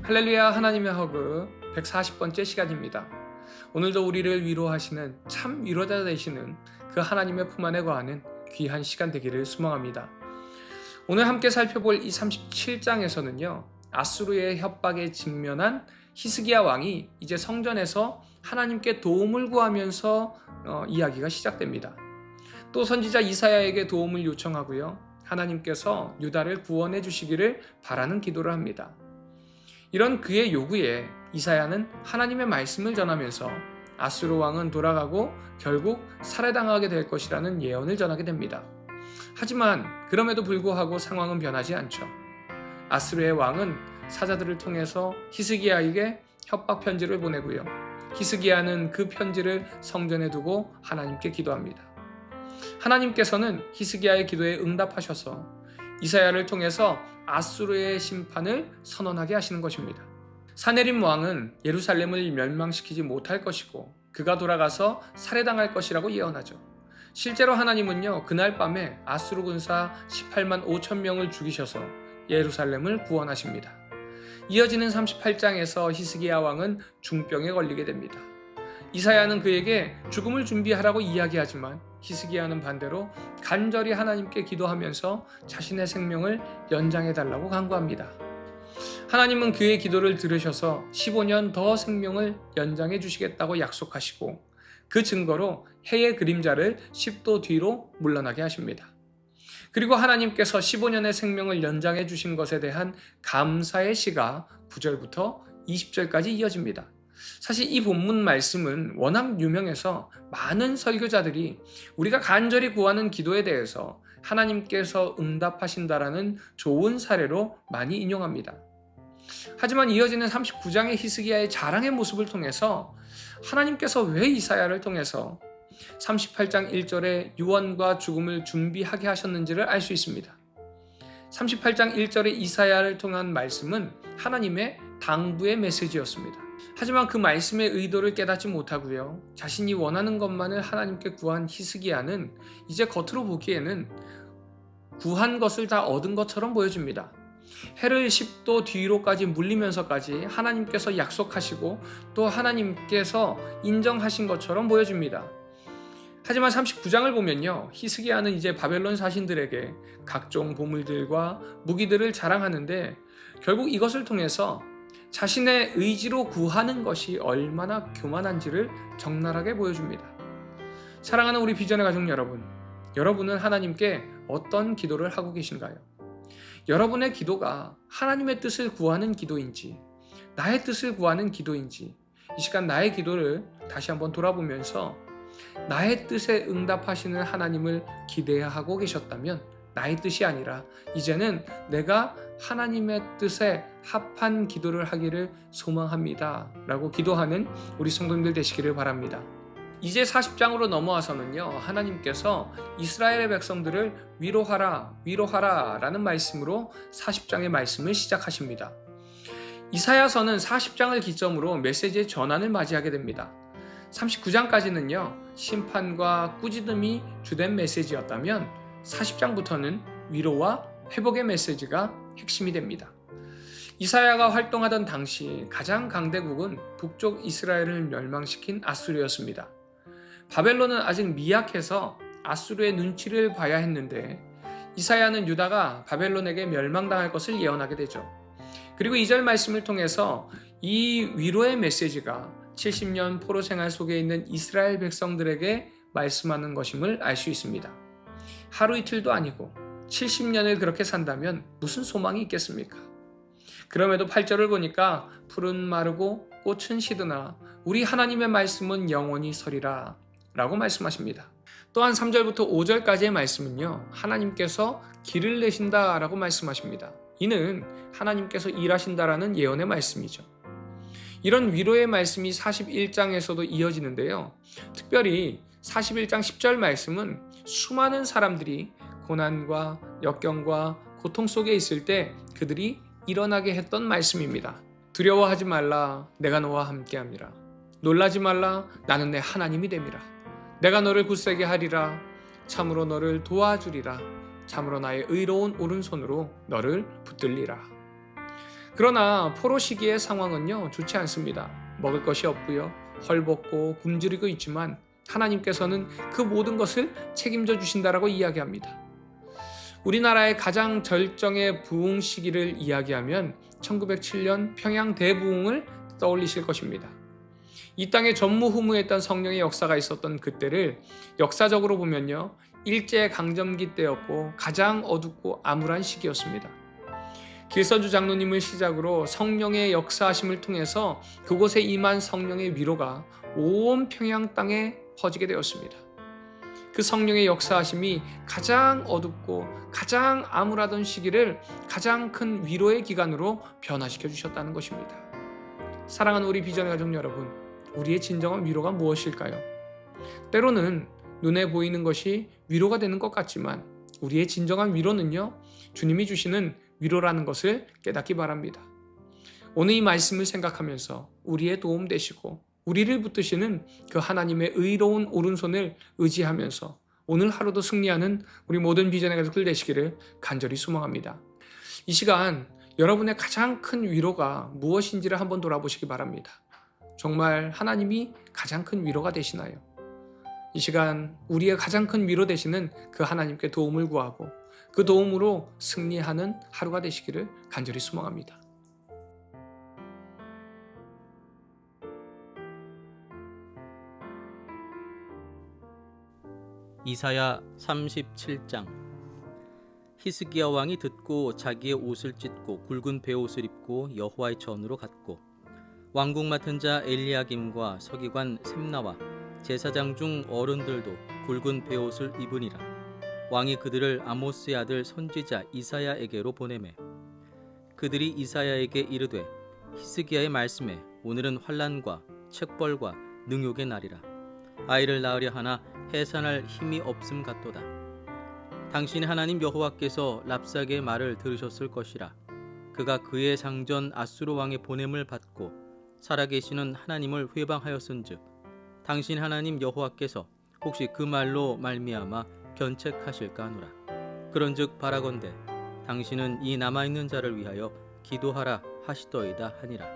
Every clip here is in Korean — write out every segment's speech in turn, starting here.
할렐루야, 하나님의 허그 140번째 시간입니다. 오늘도 우리를 위로하시는 참 위로자 되시는 그 하나님의 품 안에 거하는 귀한 시간 되기를 소망합니다. 오늘 함께 살펴볼 이 37장에서는요, 아수르의 협박에 직면한 히스기야 왕이 이제 성전에서 하나님께 도움을 구하면서 이야기가 시작됩니다. 또 선지자 이사야에게 도움을 요청하고요, 하나님께서 유다를 구원해 주시기를 바라는 기도를 합니다. 이런 그의 요구에 이사야는 하나님의 말씀을 전하면서 아수르 왕은 돌아가고 결국 살해당하게 될 것이라는 예언을 전하게 됩니다. 하지만 그럼에도 불구하고 상황은 변하지 않죠. 아수르의 왕은 사자들을 통해서 히스기야에게 협박 편지를 보내고요, 히스기야는 그 편지를 성전에 두고 하나님께 기도합니다. 하나님께서는 히스기야의 기도에 응답하셔서 이사야를 통해서 아수르의 심판을 선언하게 하시는 것입니다. 사네립 왕은 예루살렘을 멸망시키지 못할 것이고 그가 돌아가서 살해당할 것이라고 예언하죠. 실제로 하나님은요, 그날 밤에 아수르 군사 18만 5천 명을 죽이셔서 예루살렘을 구원하십니다. 이어지는 38장에서 히스기야 왕은 중병에 걸리게 됩니다. 이사야는 그에게 죽음을 준비하라고 이야기하지만 히스기야는 반대로 간절히 하나님께 기도하면서 자신의 생명을 연장해달라고 간구합니다. 하나님은 그의 기도를 들으셔서 15년 더 생명을 연장해 주시겠다고 약속하시고 그 증거로 해의 그림자를 10도 뒤로 물러나게 하십니다. 그리고 하나님께서 15년의 생명을 연장해 주신 것에 대한 감사의 시가 9절부터 20절까지 이어집니다. 사실 이 본문 말씀은 워낙 유명해서 많은 설교자들이 우리가 간절히 구하는 기도에 대해서 하나님께서 응답하신다라는 좋은 사례로 많이 인용합니다. 하지만 이어지는 39장의 히스기야의 자랑의 모습을 통해서 하나님께서 왜 이사야를 통해서 38장 1절에 유언과 죽음을 준비하게 하셨는지를 알 수 있습니다. 38장 1절의 이사야를 통한 말씀은 하나님의 당부의 메시지였습니다. 하지만 그 말씀의 의도를 깨닫지 못하고요, 자신이 원하는 것만을 하나님께 구한 히스기야는 이제 겉으로 보기에는 구한 것을 다 얻은 것처럼 보여집니다. 해를 10도 뒤로까지 물리면서까지 하나님께서 약속하시고 또 하나님께서 인정하신 것처럼 보여집니다. 하지만 39장을 보면요, 히스기야는 이제 바벨론 사신들에게 각종 보물들과 무기들을 자랑하는데 결국 이것을 통해서 자신의 의지로 구하는 것이 얼마나 교만한지를 적나라하게 보여줍니다. 사랑하는 우리 비전의 가족 여러분, 여러분은 하나님께 어떤 기도를 하고 계신가요? 여러분의 기도가 하나님의 뜻을 구하는 기도인지 나의 뜻을 구하는 기도인지 이 시간 나의 기도를 다시 한번 돌아보면서 나의 뜻에 응답하시는 하나님을 기대하고 계셨다면 나의 뜻이 아니라 이제는 내가 하나님의 뜻에 합한 기도를 하기를 소망합니다 라고 기도하는 우리 성도님들 되시기를 바랍니다. 이제 40장으로 넘어와서는요, 하나님께서 이스라엘의 백성들을 위로하라 라는 말씀으로 40장의 말씀을 시작하십니다. 이사야서는 40장을 기점으로 메시지의 전환을 맞이하게 됩니다. 39장까지는요, 심판과 꾸짖음이 주된 메시지였다면 40장부터는 위로와 회복의 메시지가 핵심이 됩니다. 이사야가 활동하던 당시 가장 강대국은 북쪽 이스라엘을 멸망시킨 아수르였습니다. 바벨론은 아직 미약해서 아수르의 눈치를 봐야 했는데 이사야는 유다가 바벨론에게 멸망당할 것을 예언하게 되죠. 그리고 2절 말씀을 통해서 이 위로의 메시지가 70년 포로 생활 속에 있는 이스라엘 백성들에게 말씀하는 것임을 알 수 있습니다. 하루 이틀도 아니고 70년을 그렇게 산다면 무슨 소망이 있겠습니까? 그럼에도 8절을 보니까 풀은 마르고 꽃은 시드나 우리 하나님의 말씀은 영원히 서리라 라고 말씀하십니다. 또한 3절부터 5절까지의 말씀은요, 하나님께서 길을 내신다 라고 말씀하십니다. 이는 하나님께서 일하신다라는 예언의 말씀이죠. 이런 위로의 말씀이 41장에서도 이어지는데요, 특별히 41장 10절 말씀은 수많은 사람들이 고난과 역경과 고통 속에 있을 때 그들이 일어나게 했던 말씀입니다. 두려워하지 말라, 내가 너와 함께함이라. 놀라지 말라, 나는 내 하나님이 됨이라. 내가 너를 굳세게 하리라. 참으로 너를 도와주리라. 참으로 나의 의로운 오른손으로 너를 붙들리라. 그러나 포로 시기의 상황은요 좋지 않습니다. 먹을 것이 없고요, 헐벗고 굶주리고 있지만 하나님께서는 그 모든 것을 책임져 주신다라고 이야기합니다. 우리나라의 가장 절정의 부흥 시기를 이야기하면 1907년 평양 대부흥을 떠올리실 것입니다. 이 땅에 전무후무했던 성령의 역사가 있었던 그때를 역사적으로 보면요, 일제강점기 때였고 가장 어둡고 암울한 시기였습니다. 길선주 장로님을 시작으로 성령의 역사하심을 통해서 그곳에 임한 성령의 위로가 온 평양 땅에 퍼지게 되었습니다. 그 성령의 역사하심이 가장 어둡고 가장 암울하던 시기를 가장 큰 위로의 기간으로 변화시켜 주셨다는 것입니다. 사랑하는 우리 비전의 가족 여러분, 우리의 진정한 위로가 무엇일까요? 때로는 눈에 보이는 것이 위로가 되는 것 같지만 우리의 진정한 위로는요, 주님이 주시는 위로라는 것을 깨닫기 바랍니다. 오늘 이 말씀을 생각하면서 우리의 도움 되시고 우리를 붙드시는 그 하나님의 의로운 오른손을 의지하면서 오늘 하루도 승리하는 우리 모든 비전의 가족들 되시기를 간절히 소망합니다. 이 시간 여러분의 가장 큰 위로가 무엇인지를 한번 돌아보시기 바랍니다. 정말 하나님이 가장 큰 위로가 되시나요? 이 시간 우리의 가장 큰 위로 되시는 그 하나님께 도움을 구하고 그 도움으로 승리하는 하루가 되시기를 간절히 소망합니다. 이사야 37장. 히스기야 왕이 듣고 자기의 옷을 찢고 굵은 베옷을 입고 여호와의 전으로 갔고 왕궁 맡은 자 엘리야김과 서기관 셈나와 제사장 중 어른들도 굵은 베옷을 입으니라. 왕이 그들을 아모스의 아들 선지자 이사야에게로 보내매 그들이 이사야에게 이르되 히스기야의 말씀에 오늘은 환난과 책벌과 능욕의 날이라. 아이를 낳으려 하나 해산할 힘이 없음 같도다. 당신의 하나님 여호와께서 랍사게의 말을 들으셨을 것이라. 그가 그의 장전 아수르 왕의 보냄을 받고 살아계시는 하나님을 회방하였은즉 당신 하나님 여호와께서 혹시 그 말로 말미암아 견책하실까 하노라. 그런즉 바라건대 당신은 이 남아있는 자를 위하여 기도하라 하시더이다 하니라.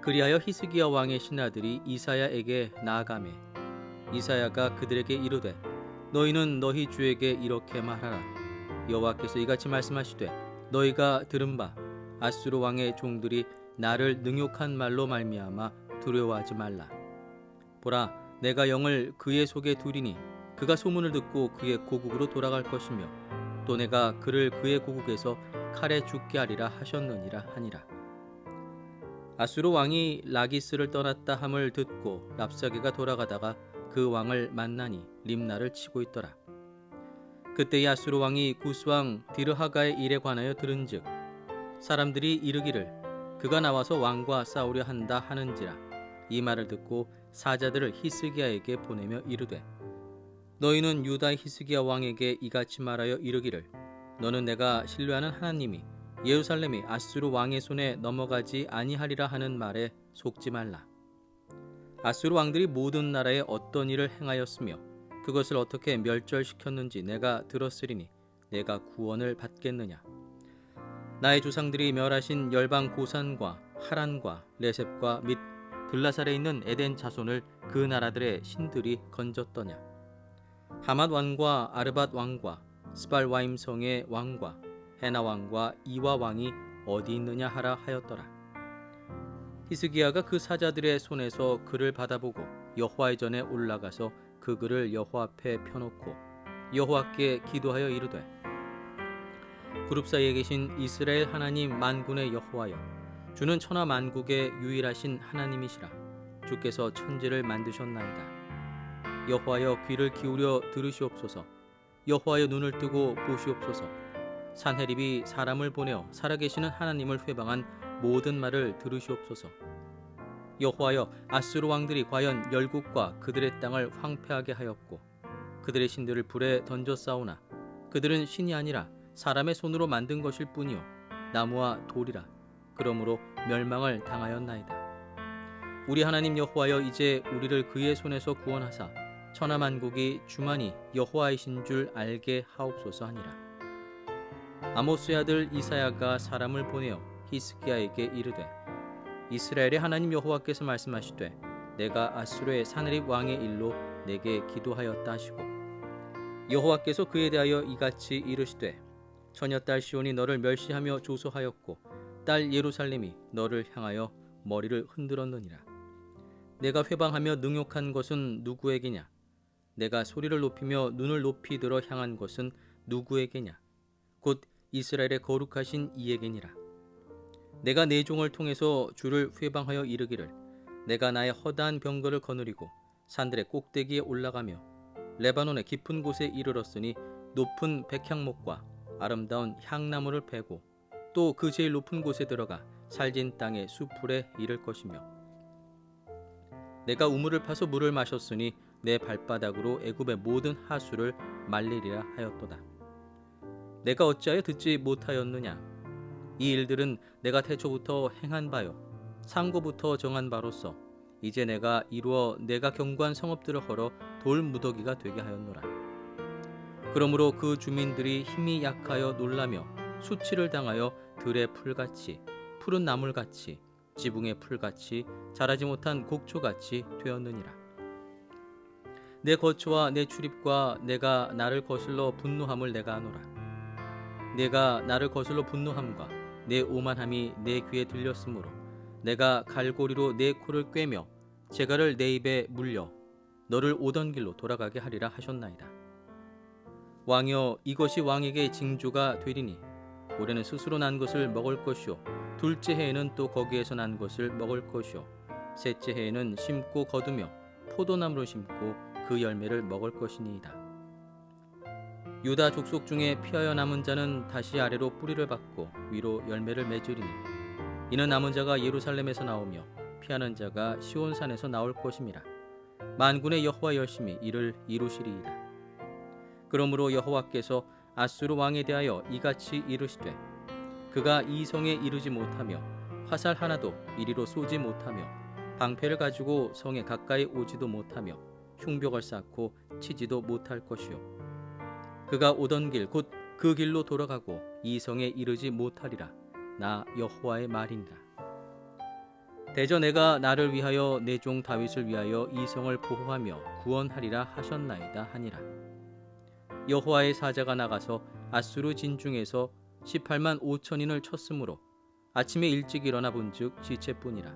그리하여 히스기야 왕의 신하들이 이사야에게 나아가매 이사야가 그들에게 이르되 너희는 너희 주에게 이렇게 말하라. 여호와께서 이같이 말씀하시되 너희가 들은 바 아수르 왕의 종들이 나를 능욕한 말로 말미암아 두려워하지 말라. 보라, 내가 영을 그의 속에 두리니 그가 소문을 듣고 그의 고국으로 돌아갈 것이며 또 내가 그를 그의 고국에서 칼에 죽게 하리라 하셨느니라 하니라. 아수르 왕이 라기스를 떠났다 함을 듣고 랍사게가 돌아가다가 그 왕을 만나니 림나를 치고 있더라. 그때 아수르 왕이 구스왕 디르하가의 일에 관하여 들은즉 사람들이 이르기를 그가 나와서 왕과 싸우려 한다 하는지라. 이 말을 듣고 사자들을 히스기야에게 보내며 이르되 너희는 유다 히스기야 왕에게 이같이 말하여 이르기를 너는 내가 신뢰하는 하나님이 예루살렘이 아수르 왕의 손에 넘어가지 아니하리라 하는 말에 속지 말라. 아수르 왕들이 모든 나라에 어떤 일을 행하였으며 그것을 어떻게 멸절시켰는지 내가 들었으리니 내가 구원을 받겠느냐. 나의 조상들이 멸하신 열방 고산과 하란과 레셉과 및 글라살에 있는 에덴 자손을 그 나라들의 신들이 건졌더냐. 하맛 왕과 아르밧 왕과 스발와임 성의 왕과 헤나 왕과 이와 왕이 어디 있느냐 하라 하였더라. 히스기야가 그 사자들의 손에서 글을 받아보고 여호와의 전에 올라가서 그 글을 여호와 앞에 펴놓고 여호와께 기도하여 이르되 그룹 사이에 계신 이스라엘 하나님 만군의 여호와여, 주는 천하 만국의 유일하신 하나님이시라. 주께서 천지를 만드셨나이다. 여호와여, 귀를 기울여 들으시옵소서. 여호와여, 눈을 뜨고 보시옵소서. 산헤립이 사람을 보내어 살아계시는 하나님을 회방한 모든 말을 들으시옵소서. 여호와여, 아수르 왕들이 과연 열국과 그들의 땅을 황폐하게 하였고 그들의 신들을 불에 던졌사오나 그들은 신이 아니라 사람의 손으로 만든 것일 뿐이요 나무와 돌이라. 그러므로 멸망을 당하였나이다. 우리 하나님 여호와여, 이제 우리를 그의 손에서 구원하사 천하만국이 주만이 여호와이신 줄 알게 하옵소서 하니라. 아모스의 아들 이사야가 사람을 보내어 히스기야에게 이르되 이스라엘의 하나님 여호와께서 말씀하시되 내가 아수르의 사느립 왕의 일로 내게 기도하였다 하시고 여호와께서 그에 대하여 이같이 이르시되 처녀딸 시온이 너를 멸시하며 조소하였고 딸 예루살렘이 너를 향하여 머리를 흔들었느니라. 내가 회방하며 능욕한 것은 누구에게냐? 내가 소리를 높이며 눈을 높이 들어 향한 것은 누구에게냐? 곧 이스라엘의 거룩하신 이에게니라. 내가 내 종을 통해서 주를 회방하여 이르기를 내가 나의 허다한 병거를 거느리고 산들의 꼭대기에 올라가며 레바논의 깊은 곳에 이르렀으니 높은 백향목과 아름다운 향나무를 베고 또 그 제일 높은 곳에 들어가 살진 땅의 수풀에 이를 것이며 내가 우물을 파서 물을 마셨으니 내 발바닥으로 애굽의 모든 하수를 말리리라 하였도다. 내가 어찌하여 듣지 못하였느냐? 이 일들은 내가 태초부터 행한 바요 상고부터 정한 바로서 이제 내가 이루어 내가 경고한 성읍들을 헐어 돌 무더기가 되게 하였노라. 그러므로 그 주민들이 힘이 약하여 놀라며 수치를 당하여 들의 풀같이 푸른 나물같이 지붕의 풀같이 자라지 못한 곡초같이 되었느니라. 내 거처와 내 출입과 내가 나를 거슬러 분노함을 내가 아노라. 내가 나를 거슬러 분노함과 내 오만함이 내 귀에 들렸으므로 내가 갈고리로 내 코를 꿰며 재갈을 내 입에 물려 너를 오던 길로 돌아가게 하리라 하셨나이다. 왕이여 이것이 왕에게 징조가 되리니 올해는 스스로 난 것을 먹을 것이요 둘째 해에는 또 거기에서 난 것을 먹을 것이요 셋째 해에는 심고 거두며 포도나무를 심고 그 열매를 먹을 것이니이다. 유다 족속 중에 피하여 남은 자는 다시 아래로 뿌리를 받고 위로 열매를 맺으리니 이는 남은 자가 예루살렘에서 나오며 피하는 자가 시온산에서 나올 것임이라. 만군의 여호와 열심히 이를 이루시리이다. 그러므로 여호와께서 아수르 왕에 대하여 이같이 이르시되 그가 이 성에 이르지 못하며 화살 하나도 이리로 쏘지 못하며 방패를 가지고 성에 가까이 오지도 못하며 흉벽을 쌓고 치지도 못할 것이요 그가 오던 길 곧 그 길로 돌아가고 이 성에 이르지 못하리라. 나 여호와의 말이니라. 대저 내가 나를 위하여 내 종 다윗을 위하여 이 성을 보호하며 구원하리라 하셨나이다 하니라. 여호와의 사자가 나가서 아수르 진중에서 18만 5천인을 쳤으므로 아침에 일찍 일어나 본즉 시체뿐이라.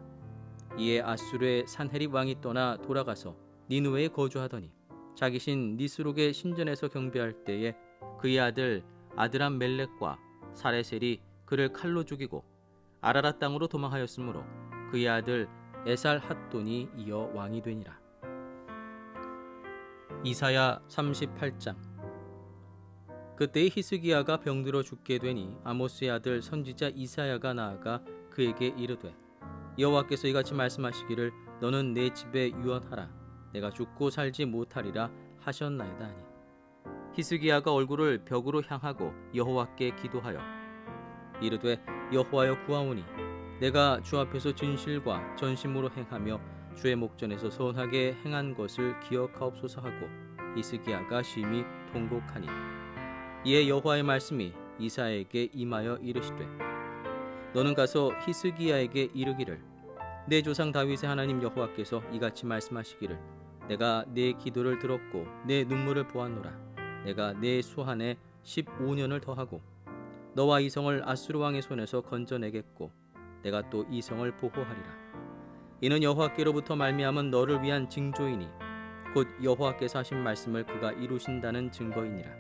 이에 아수르의 산헤립 왕이 떠나 돌아가서 니느웨에 거주하더니 자기 신 니스록의 신전에서 경배할 때에 그의 아들 아드람 멜렉과 사레셀이 그를 칼로 죽이고 아라라 땅으로 도망하였으므로 그의 아들 에살 핫돈이 이어 왕이 되니라. 이사야 38장. 그때 히스기야가 병들어 죽게 되니 아모스의 아들 선지자 이사야가 나아가 그에게 이르되 여호와께서 이같이 말씀하시기를 너는 내 집에 유언하라. 내가 죽고 살지 못하리라 하셨나이다 하니 히스기야가 얼굴을 벽으로 향하고 여호와께 기도하여 이르되 여호와여 구하오니 내가 주 앞에서 진실과 전심으로 행하며 주의 목전에서 선하게 행한 것을 기억하옵소서 하고 히스기야가 심히 통곡하니 이에 여호와의 말씀이 이사야에게 임하여 이르시되 너는 가서 히스기야에게 이르기를 내 조상 다윗의 하나님 여호와께서 이같이 말씀하시기를 내가 내 기도를 들었고 내 눈물을 보았노라. 내가 내 수한에 15년을 더하고 너와 이 성을 아수르 왕의 손에서 건져내겠고 내가 또 이 성을 보호하리라. 이는 여호와께로부터 말미암은 너를 위한 징조이니 곧 여호와께서 하신 말씀을 그가 이루신다는 증거이니라.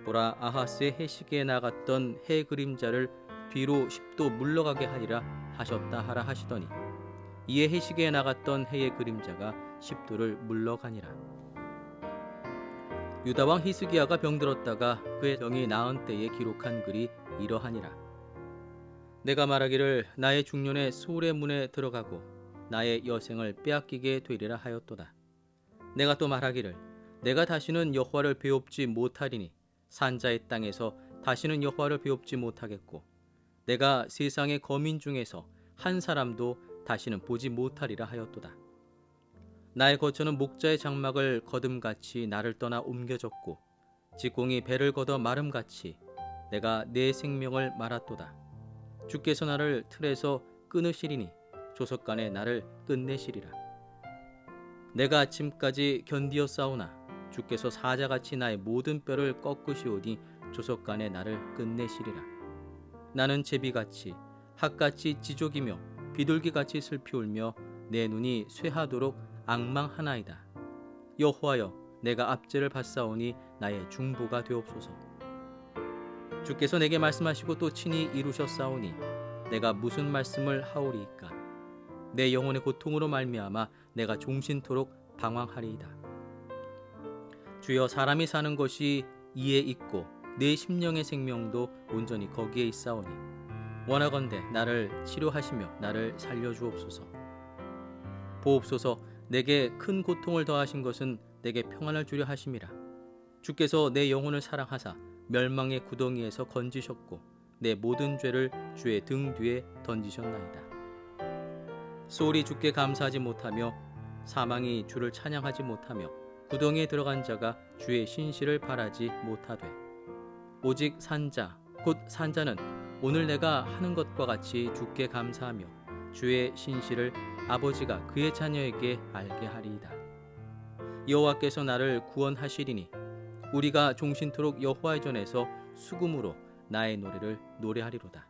보라 아하스의 해시계에 나갔던 해 그림자를 뒤로 10도 물러가게 하리라 하셨다 하라 하시더니 이에 해시계에 나갔던 해의 그림자가 10도를 물러가니라. 유다왕 히스기야가 병들었다가 그의 병이 나은 때에 기록한 글이 이러하니라. 내가 말하기를 나의 중년에 소울의 문에 들어가고 나의 여생을 빼앗기게 되리라 하였도다. 내가 또 말하기를 내가 다시는 여호와를 배웁지 못하리니 산자의 땅에서 다시는 여호와를 배웁지 못하겠고 내가 세상의 거민 중에서 한 사람도 다시는 보지 못하리라 하였도다. 나의 거처는 목자의 장막을 거둠같이 나를 떠나 옮겨졌고 직공이 배를 걷어 마름같이 내가 내 생명을 말았도다. 주께서 나를 틀에서 끊으시리니 조석간에 나를 끝내시리라. 내가 아침까지 견디어 싸우나 주께서 사자같이 나의 모든 뼈를 꺾으시오니 조석간에 나를 끝내시리라. 나는 제비같이 학같이 지족이며 비둘기같이 슬피 울며 내 눈이 쇠하도록 앙망하나이다. 여호와여, 내가 압제를 받사오니 나의 중보가 되옵소서. 주께서 내게 말씀하시고 또 친히 이루셨사오니 내가 무슨 말씀을 하오리이까. 내 영혼의 고통으로 말미암아 내가 종신토록 방황하리이다. 주여, 사람이 사는 것이 이에 있고 내 심령의 생명도 온전히 거기에 있사오니 원하건대 나를 치료하시며 나를 살려주옵소서. 보옵소서, 내게 큰 고통을 더하신 것은 내게 평안을 주려 하심이라. 주께서 내 영혼을 사랑하사 멸망의 구덩이에서 건지셨고 내 모든 죄를 주의 등 뒤에 던지셨나이다. 소홀히 주께 감사하지 못하며 사망이 주를 찬양하지 못하며 구덩이에 들어간 자가 주의 신실을 바라지 못하되 오직 산자 곧 산자는 오늘 내가 하는 것과 같이 주께 감사하며 주의 신실을 아버지가 그의 자녀에게 알게 하리이다. 여호와께서 나를 구원하시리니 우리가 종신토록 여호와의 전에서 수금으로 나의 노래를 노래하리로다.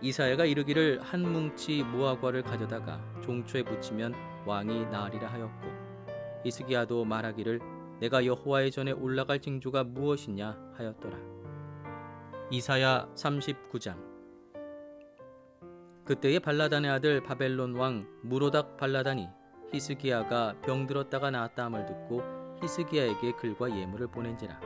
이사야가 이르기를 한 뭉치 무화과를 가져다가 종초에 붙이면 왕이 나으리라 하였고 히스기야도 말하기를 내가 여호와의 전에 올라갈 징조가 무엇이냐 하였더라. 이사야 39장. 그때에 발라단의 아들 바벨론 왕 무로닥 발라단이 히스기야가 병들었다가 나았다함을 듣고 히스기야에게 글과 예물을 보낸지라.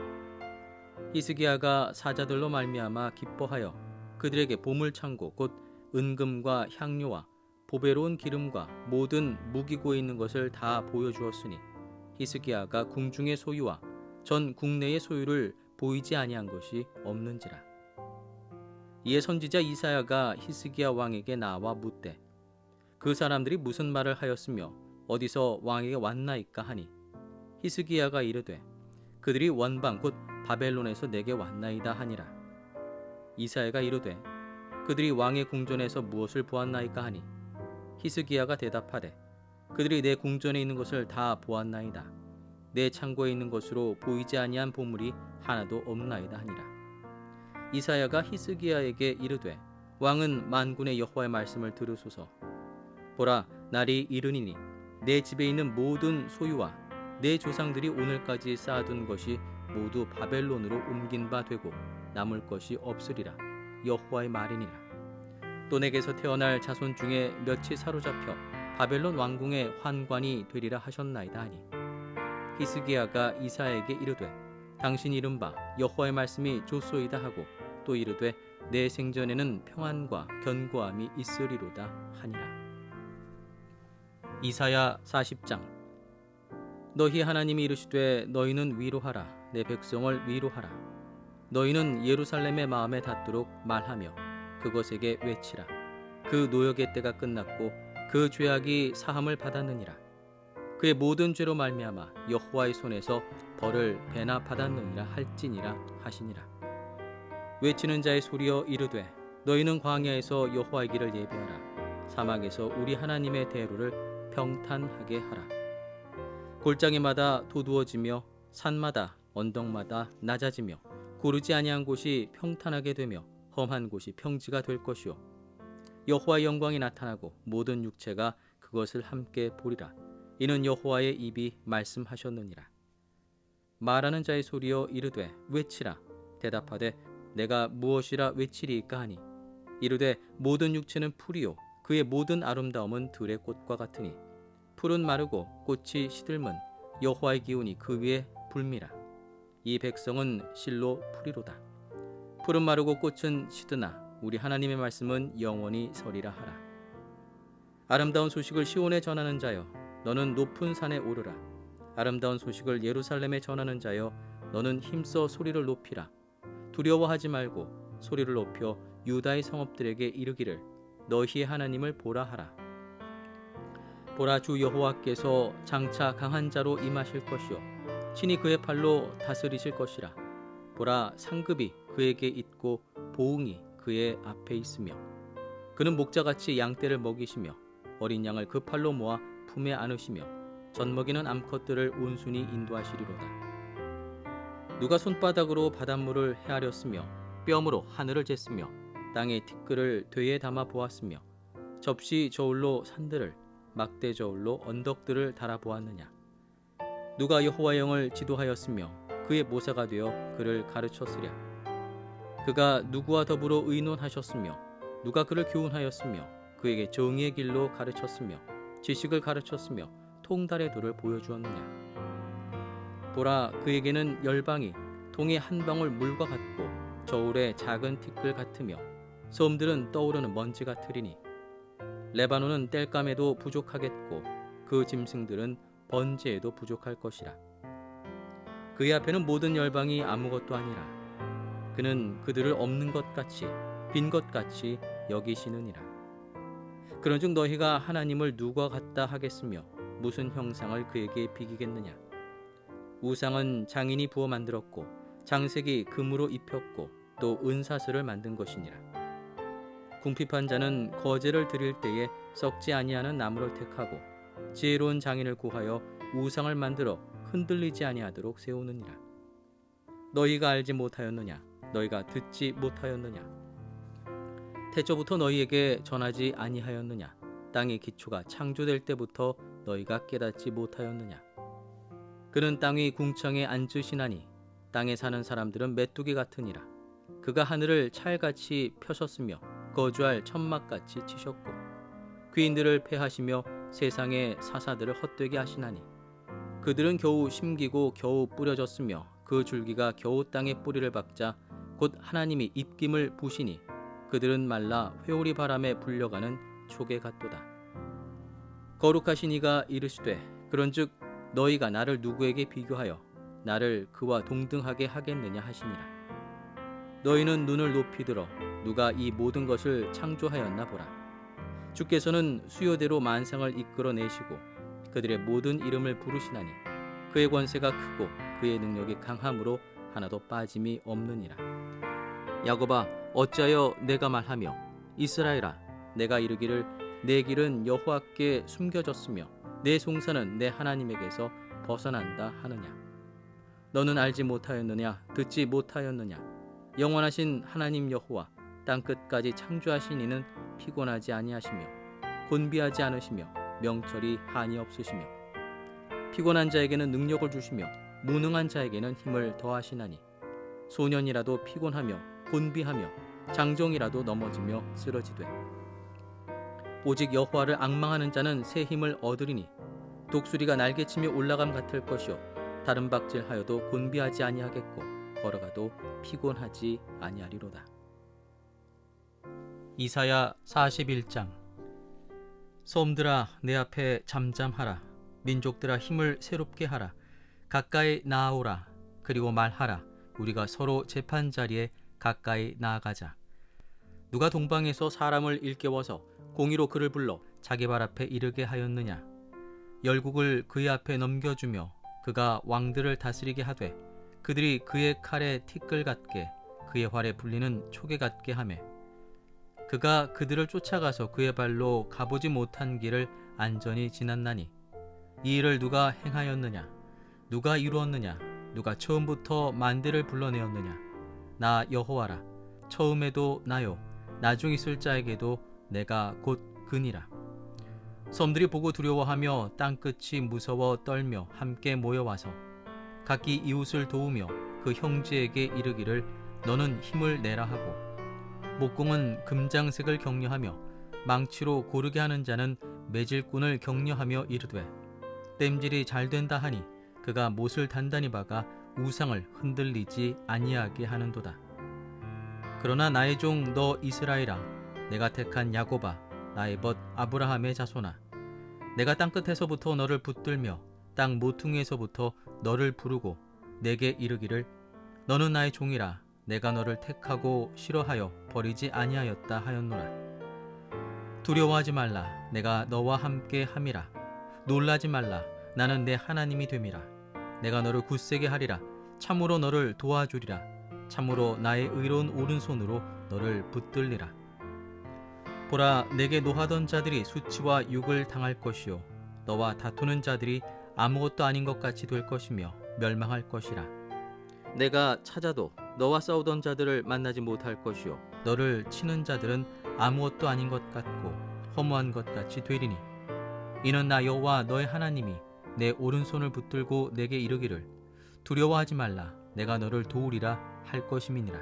히스기야가 사자들로 말미암아 기뻐하여 그들에게 보물창고 곧 은금과 향료와 보배로운 기름과 모든 무기고 있는 것을 다 보여주었으니 히스기야가 궁중의 소유와 전 국내의 소유를 보이지 아니한 것이 없는지라. 이에 선지자 이사야가 히스기야 왕에게 나와 묻되 그 사람들이 무슨 말을 하였으며 어디서 왕에게 왔나이까 하니 히스기야가 이르되 그들이 원방 곧 바벨론에서 내게 왔나이다 하니라. 이사야가 이르되 그들이 왕의 궁전에서 무엇을 보았나이까 하니 히스기야가 대답하되 그들이 내 궁전에 있는 것을 다 보았나이다. 내 창고에 있는 것으로 보이지 아니한 보물이 하나도 없나이다 하니라. 이사야가 히스기야에게 이르되 왕은 만군의 여호와의 말씀을 들으소서. 보라, 날이 이르니니 내 집에 있는 모든 소유와 내 조상들이 오늘까지 쌓아둔 것이 모두 바벨론으로 옮긴 바 되고 남을 것이 없으리라. 여호와의 말이니라. 또 내게서 태어날 자손 중에 몇이 사로잡혀 바벨론 왕궁의 환관이 되리라 하셨나이다 하니 히스기야가 이사야에게 이르되 당신 이른바 여호와의 말씀이 좋소이다 하고 또 이르되 내 생전에는 평안과 견고함이 있으리로다 하니라. 이사야 40장. 너희 하나님이 이르시되 너희는 위로하라. 내 백성을 위로하라. 너희는 예루살렘의 마음에 닿도록 말하며 그것에게 외치라. 그 노역의 때가 끝났고 그 죄악이 사함을 받았느니라. 그의 모든 죄로 말미암아 여호와의 손에서 벌을 배나 받았느니라 할지니라 하시니라. 외치는 자의 소리여 이르되 너희는 광야에서 여호와의 길을 예비하라. 사막에서 우리 하나님의 대로를 평탄하게 하라. 골짜기마다 도두어지며 산마다 언덕마다 낮아지며 고르지 아니한 곳이 평탄하게 되며 험한 곳이 평지가 될 것이요 여호와의 영광이 나타나고 모든 육체가 그것을 함께 보리라. 이는 여호와의 입이 말씀하셨느니라. 말하는 자의 소리여 이르되 외치라. 대답하되 내가 무엇이라 외치리이까 하니 이르되 모든 육체는 풀이요 그의 모든 아름다움은 들의 꽃과 같으니 풀은 마르고 꽃이 시들면 여호와의 기운이 그 위에 불미라. 이 백성은 실로 풀이로다. 풀은 마르고 꽃은 시드나 우리 하나님의 말씀은 영원히 서리라 하라. 아름다운 소식을 시온에 전하는 자여 너는 높은 산에 오르라. 아름다운 소식을 예루살렘에 전하는 자여 너는 힘써 소리를 높이라. 두려워하지 말고 소리를 높여 유다의 성읍들에게 이르기를 너희의 하나님을 보라 하라. 보라, 주 여호와께서 장차 강한 자로 임하실 것이요 친히 그의 팔로 다스리실 것이라. 보라, 상급이 그에게 있고 보응이 그의 앞에 있으며 그는 목자같이 양떼를 먹이시며 어린 양을 그 팔로 모아 품에 안으시며 젖먹이는 암컷들을 온순히 인도하시리로다. 누가 손바닥으로 바닷물을 헤아렸으며 뼘으로 하늘을 쟀으며 땅의 티끌을 되에 담아 보았으며 접시 저울로 산들을 막대 저울로 언덕들을 달아 보았느냐. 누가 여호와 영을 지도하였으며 그의 모사가 되어 그를 가르쳤으랴. 그가 누구와 더불어 의논하셨으며 누가 그를 교훈하였으며 그에게 정의의 길로 가르쳤으며 지식을 가르쳤으며 통달의 도를 보여주었느냐. 보라, 그에게는 열방이 동의 한 방울 물과 같고 저울의 작은 티끌 같으며 섬들은 떠오르는 먼지 같으리니 레바논은 땔감에도 부족하겠고 그 짐승들은 번제에도 부족할 것이라. 그의 앞에는 모든 열방이 아무것도 아니라 그는 그들을 없는 것 같이 빈 것 같이 여기시느니라. 그런즉 너희가 하나님을 누구와 같다 하겠으며 무슨 형상을 그에게 비기겠느냐. 우상은 장인이 부어 만들었고 장색이 금으로 입혔고 또 은사슬을 만든 것이니라. 궁핍한 자는 거제를 드릴 때에 썩지 아니하는 나무를 택하고 지혜로운 장인을 구하여 우상을 만들어 흔들리지 아니하도록 세우느니라. 너희가 알지 못하였느냐? 너희가 듣지 못하였느냐? 태초부터 너희에게 전하지 아니하였느냐? 땅의 기초가 창조될 때부터 너희가 깨닫지 못하였느냐? 그는 땅 위 궁창에 앉으시나니 땅에 사는 사람들은 메뚜기 같으니라. 그가 하늘을 찰같이 펴셨으며 거주할 천막같이 치셨고 귀인들을 패하시며 세상의 사사들을 헛되게 하시나니 그들은 겨우 심기고 겨우 뿌려졌으며 그 줄기가 겨우 땅에 뿌리를 박자 곧 하나님이 입김을 부시니 그들은 말라 회오리 바람에 불려가는 촉에 같도다. 거룩하신 이가 이르시되 그런즉 너희가 나를 누구에게 비교하여 나를 그와 동등하게 하겠느냐 하시니라. 너희는 눈을 높이 들어 누가 이 모든 것을 창조하였나 보라. 주께서는 수요대로 만상을 이끌어내시고 그들의 모든 이름을 부르시나니 그의 권세가 크고 그의 능력이 강함으로 하나도 빠짐이 없느니라. 야곱아, 어찌하여 내가 말하며 이스라엘아, 내가 이르기를 내 길은 여호와께 숨겨졌으며 내 송사는 내 하나님에게서 벗어난다 하느냐. 너는 알지 못하였느냐? 듣지 못하였느냐? 영원하신 하나님 여호와 땅끝까지 창조하신 이는 피곤하지 아니하시며 곤비하지 않으시며 명철이 한이 없으시며 피곤한 자에게는 능력을 주시며 무능한 자에게는 힘을 더하시나니 소년이라도 피곤하며 곤비하며 장정이라도 넘어지며 쓰러지되 오직 여호와를 앙망하는 자는 새 힘을 얻으리니 독수리가 날개치며 올라감 같을 것이요 다른 박질하여도 곤비하지 아니하겠고 걸어가도 피곤하지 아니하리로다. 이사야 41장. 솜들아, 내 앞에 잠잠하라. 민족들아, 힘을 새롭게 하라. 가까이 나아오라. 그리고 말하라. 우리가 서로 재판자리에 가까이 나아가자. 누가 동방에서 사람을 일깨워서 공의로 그를 불러 자기 발 앞에 이르게 하였느냐. 열국을 그의 앞에 넘겨주며 그가 왕들을 다스리게 하되 그들이 그의 칼에 티끌 같게 그의 활에 불리는 촉에 같게 하매 그가 그들을 쫓아가서 그의 발로 가보지 못한 길을 안전히 지났나니 이 일을 누가 행하였느냐. 누가 이루었느냐. 누가 처음부터 만대를 불러내었느냐. 나 여호와라. 처음에도 나요 나중 있을 자에게도 내가 곧 그니라. 섬들이 보고 두려워하며 땅끝이 무서워 떨며 함께 모여와서 각기 이웃을 도우며 그 형제에게 이르기를 너는 힘을 내라 하고 목공은 금장색을 격려하며 망치로 고르게 하는 자는 매질꾼을 격려하며 이르되 땜질이 잘 된다 하니 그가 못을 단단히 박아 우상을 흔들리지 아니하게 하는도다. 그러나 나의 종 너 이스라엘아, 내가 택한 야곱아, 나의 벗 아브라함의 자손아, 내가 땅끝에서부터 너를 붙들며 땅 모퉁이에서부터 너를 부르고 내게 이르기를 너는 나의 종이라. 내가 너를 택하고 싫어하여 버리지 아니하였다 하였노라. 두려워하지 말라. 내가 너와 함께 함이라. 놀라지 말라. 나는 내 하나님이 됨이라. 내가 너를 굳세게 하리라. 참으로 너를 도와주리라. 참으로 나의 의로운 오른손으로 너를 붙들리라. 보라, 내게 노하던 자들이 수치와 욕을 당할 것이요 너와 다투는 자들이 아무것도 아닌 것 같이 될 것이며 멸망할 것이라. 내가 찾아도 너와 싸우던 자들을 만나지 못할 것이요 너를 치는 자들은 아무것도 아닌 것 같고 허무한 것 같이 되리니, 이는 나 여호와 너의 하나님이 내 오른손을 붙들고 내게 이르기를 두려워하지 말라, 내가 너를 도우리라 할 것임이니라.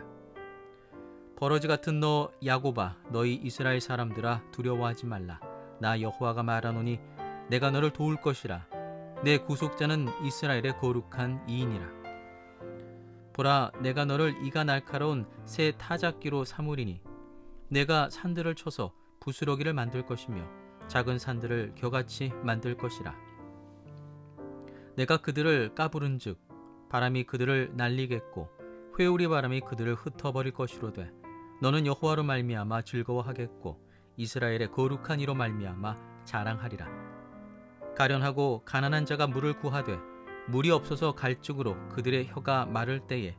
버러지 같은 너 야곱아, 너희 이스라엘 사람들아, 두려워하지 말라. 나 여호와가 말하노니 내가 너를 도울 것이라. 내 구속자는 이스라엘의 거룩한 이인이라. 보라, 내가 너를 이가 날카로운 새 타작기로 삼으리니, 내가 산들을 쳐서 부스러기를 만들 것이며 작은 산들을 겨같이 만들 것이라. 내가 그들을 까부른즉 바람이 그들을 날리겠고 회오리 바람이 그들을 흩어버릴 것이로되, 너는 여호와로 말미암아 즐거워하겠고 이스라엘의 거룩한 이로 말미암아 자랑하리라. 가련하고 가난한 자가 물을 구하되 물이 없어서 갈증으로 그들의 혀가 마를 때에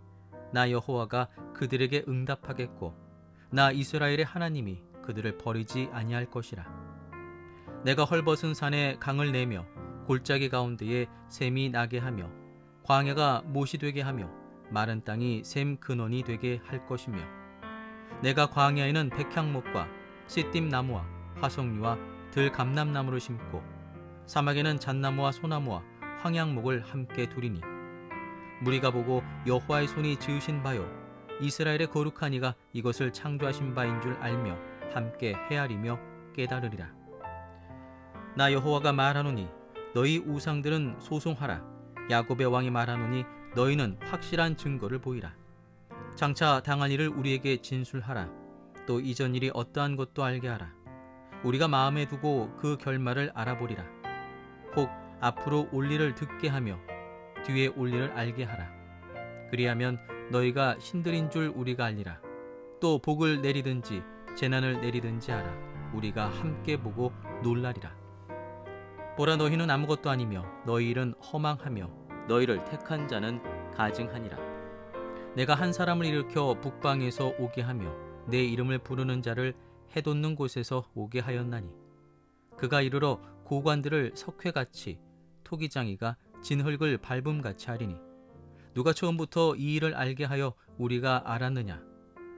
나 여호와가 그들에게 응답하겠고 나 이스라엘의 하나님이 그들을 버리지 아니할 것이라. 내가 헐벗은 산에 강을 내며 골짜기 가운데에 샘이 나게 하며 광야가 못이 되게 하며 마른 땅이 샘 근원이 되게 할 것이며, 내가 광야에는 백향목과 시띠나무와 화석류와 들감람나무를 심고 사막에는 잣나무와 소나무와 황양목을 함께 두리니, 무리가 보고 여호와의 손이 지으신 바요 이스라엘의 거룩한 이가 이것을 창조하신 바인 줄 알며 함께 헤아리며 깨달으리라. 나 여호와가 말하노니 너희 우상들은 소송하라. 야곱의 왕이 말하노니 너희는 확실한 증거를 보이라. 장차 당할 일을 우리에게 진술하라. 또 이전 일이 어떠한 것도 알게 하라. 우리가 마음에 두고 그 결말을 알아보리라. 혹 앞으로 올 일을 듣게 하며 뒤에 올 일을 알게 하라. 그리하면 너희가 신들인 줄 우리가 알리라. 또 복을 내리든지 재난을 내리든지 하라. 우리가 함께 보고 놀라리라. 보라, 너희는 아무것도 아니며 너희 일은 허망하며 너희를 택한 자는 가증하니라. 내가 한 사람을 일으켜 북방에서 오게 하며 내 이름을 부르는 자를 해돋는 곳에서 오게 하였나니, 그가 이르러 고관들을 석회같이 토기장이가 진흙을 밟음같이 하리니, 누가 처음부터 이 일을 알게 하여 우리가 알았느냐?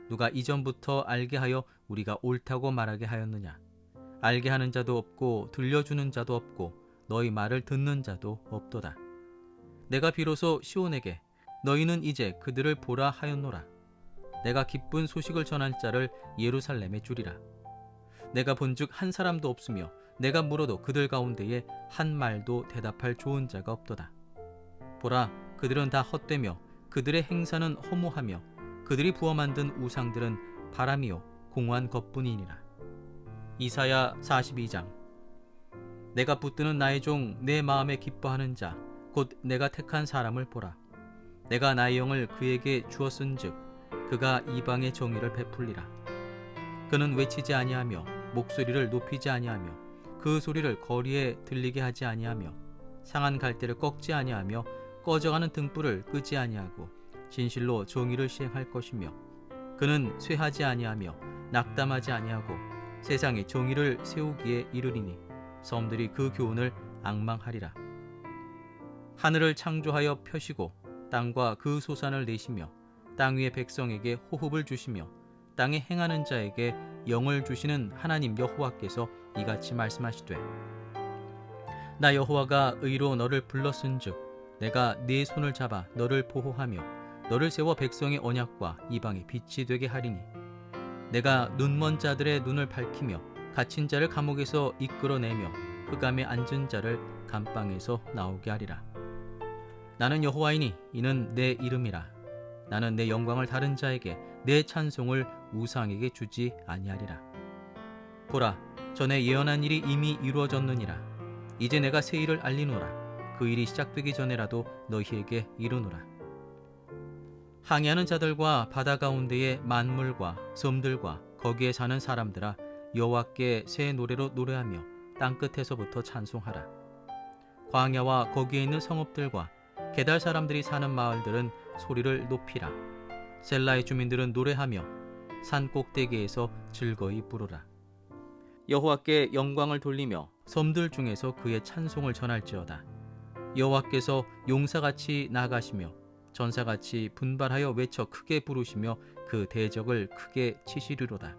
누가 이전부터 알게 하여 우리가 옳다고 말하게 하였느냐? 알게 하는 자도 없고 들려주는 자도 없고 너희 말을 듣는 자도 없도다. 내가 비로소 시온에게 너희는 이제 그들을 보라 하였노라. 내가 기쁜 소식을 전할 자를 예루살렘에 주리라. 내가 본즉 한 사람도 없으며 내가 물어도 그들 가운데에 한 말도 대답할 좋은 자가 없도다. 보라, 그들은 다 헛되며 그들의 행사는 허무하며 그들이 부어 만든 우상들은 바람이요 공허한 것뿐이니라. 이사야 42장. 내가 붙드는 나의 종 내 마음에 기뻐하는 자 곧 내가 택한 사람을 보라. 내가 나의 영을 그에게 주었은즉 그가 이방의 정의를 베풀리라. 그는 외치지 아니하며 목소리를 높이지 아니하며 그 소리를 거리에 들리게 하지 아니하며 상한 갈대를 꺾지 아니하며 꺼져가는 등불을 끄지 아니하고 진실로 정의를 시행할 것이며, 그는 쇠하지 아니하며 낙담하지 아니하고 세상에 정의를 세우기에 이르리니 섬들이 그 교훈을 앙망하리라. 하늘을 창조하여 펴시고 땅과 그 소산을 내시며 땅 위의 백성에게 호흡을 주시며 땅에 행하는 자에게 영을 주시는 하나님 여호와께서 이같이 말씀하시되, 나 여호와가 의로 너를 불렀은즉 내가 네 손을 잡아 너를 보호하며 너를 세워 백성의 언약과 이방의 빛이 되게 하리니, 내가 눈먼 자들의 눈을 밝히며 갇힌 자를 감옥에서 이끌어내며 흑암에 앉은 자를 감방에서 나오게 하리라. 나는 여호와이니 이는 내 이름이라. 나는 내 영광을 다른 자에게 내 찬송을 우상에게 주지 아니하리라. 보라, 전에 예언한 일이 이미 이루어졌느니라. 이제 내가 새 일을 알리노라. 그 일이 시작되기 전에라도 너희에게 이르노라. 항해하는 자들과 바다 가운데의 만물과 섬들과 거기에 사는 사람들아, 여호와께 새 노래로 노래하며 땅끝에서부터 찬송하라. 광야와 거기에 있는 성읍들과 게달 사람들이 사는 마을들은 소리를 높이라. 셀라의 주민들은 노래하며 산 꼭대기에서 즐거이 부르라. 여호와께 영광을 돌리며 섬들 중에서 그의 찬송을 전할지어다. 여호와께서 용사같이 나가시며 전사같이 분발하여 외쳐 크게 부르시며 그 대적을 크게 치시리로다.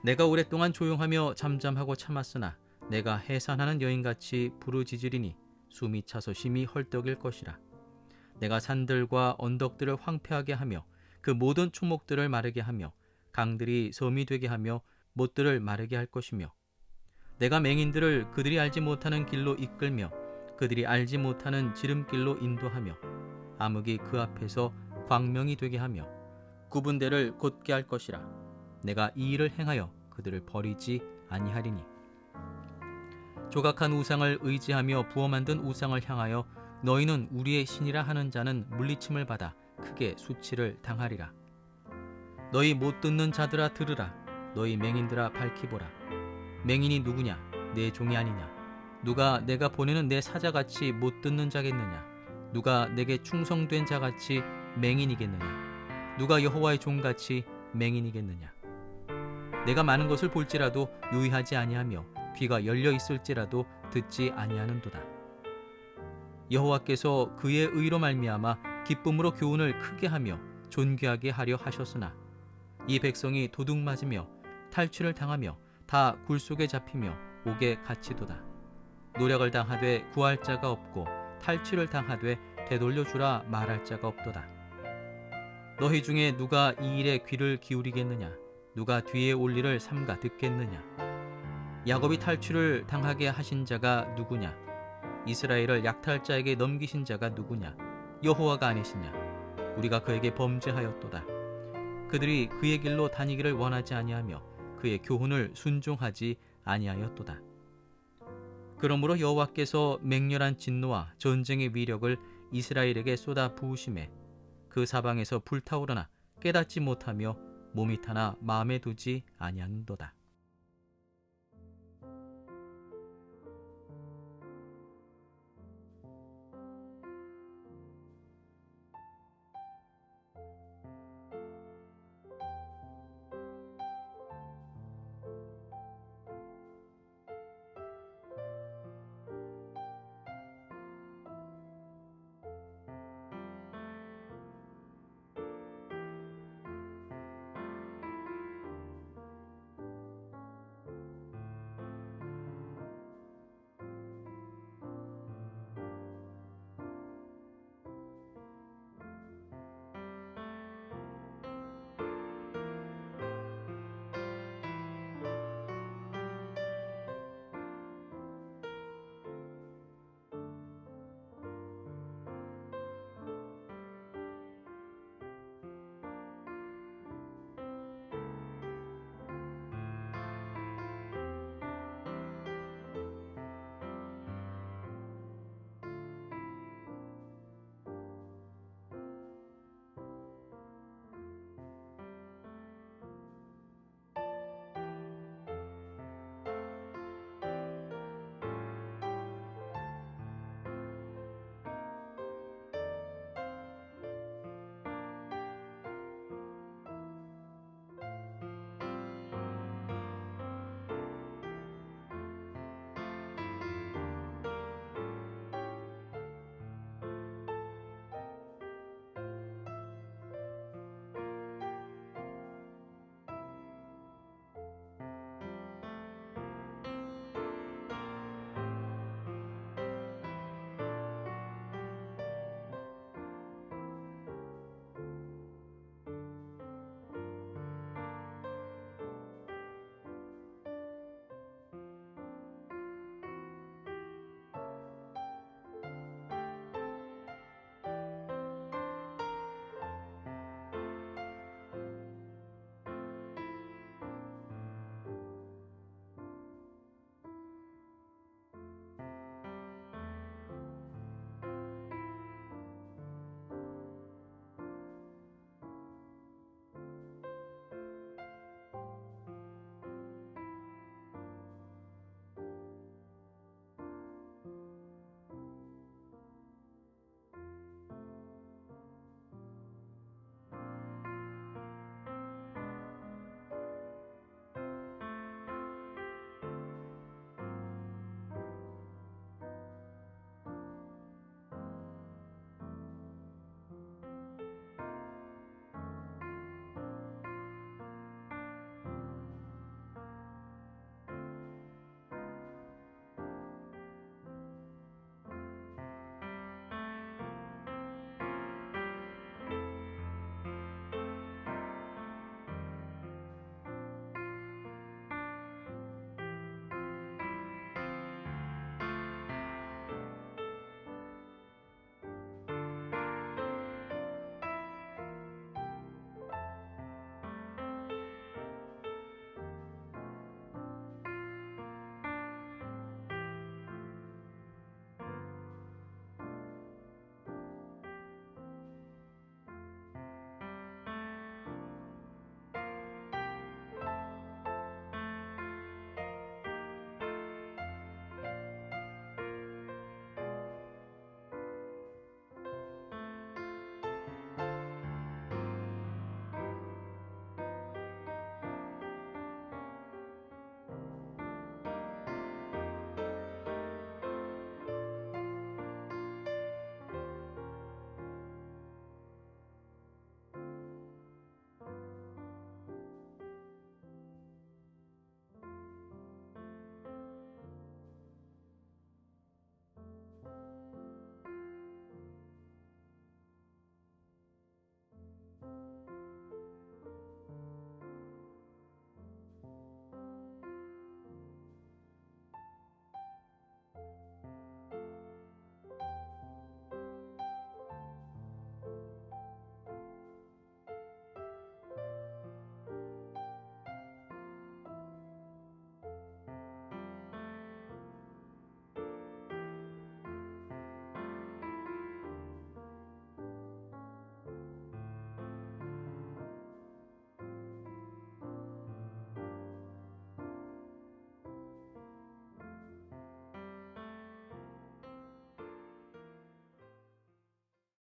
내가 오랫동안 조용하며 잠잠하고 참았으나 내가 해산하는 여인같이 부르짖으리니 숨이 차서 심히 헐떡일 것이라. 내가 산들과 언덕들을 황폐하게 하며 그 모든 초목들을 마르게 하며 강들이 섬이 되게 하며 못들을 마르게 할 것이며 내가 맹인들을 그들이 알지 못하는 길로 이끌며 그들이 알지 못하는 지름길로 인도하며 암흑이 그 앞에서 광명이 되게 하며 구분대를 곧게 할 것이라. 내가 이 일을 행하여 그들을 버리지 아니하리니 조각한 우상을 의지하며 부어 만든 우상을 향하여 너희는 우리의 신이라 하는 자는 물리침을 받아 크게 수치를 당하리라. 너희 못 듣는 자들아 들으라. 너희 맹인들아 밝히 보라. 맹인이 누구냐? 내 종이 아니냐? 누가 내가 보내는 내 사자같이 못 듣는 자겠느냐? 누가 내게 충성된 자같이 맹인이겠느냐? 누가 여호와의 종같이 맹인이겠느냐? 내가 많은 것을 볼지라도 유의하지 아니하며 귀가 열려 있을지라도 듣지 아니하는도다. 여호와께서 그의 의로 말미암아 기쁨으로 교훈을 크게 하며 존귀하게 하려 하셨으나 이 백성이 도둑 맞으며 탈취를 당하며 다 굴속에 잡히며 옥에 갇히도다. 노력을 당하되 구할 자가 없고 탈취를 당하되 되돌려주라 말할 자가 없도다. 너희 중에 누가 이 일에 귀를 기울이겠느냐? 누가 뒤에 올 일을 삼가 듣겠느냐? 야곱이 탈취를 당하게 하신 자가 누구냐? 이스라엘을 약탈자에게 넘기신 자가 누구냐? 여호와가 아니시냐? 우리가 그에게 범죄하였도다. 그들이 그의 길로 다니기를 원하지 아니하며 그의 교훈을 순종하지 아니하였도다. 그러므로 여호와께서 맹렬한 진노와 전쟁의 위력을 이스라엘에게 쏟아 부으심에 그 사방에서 불타오르나 깨닫지 못하며 몸이 타나 마음에 두지 아니하는도다.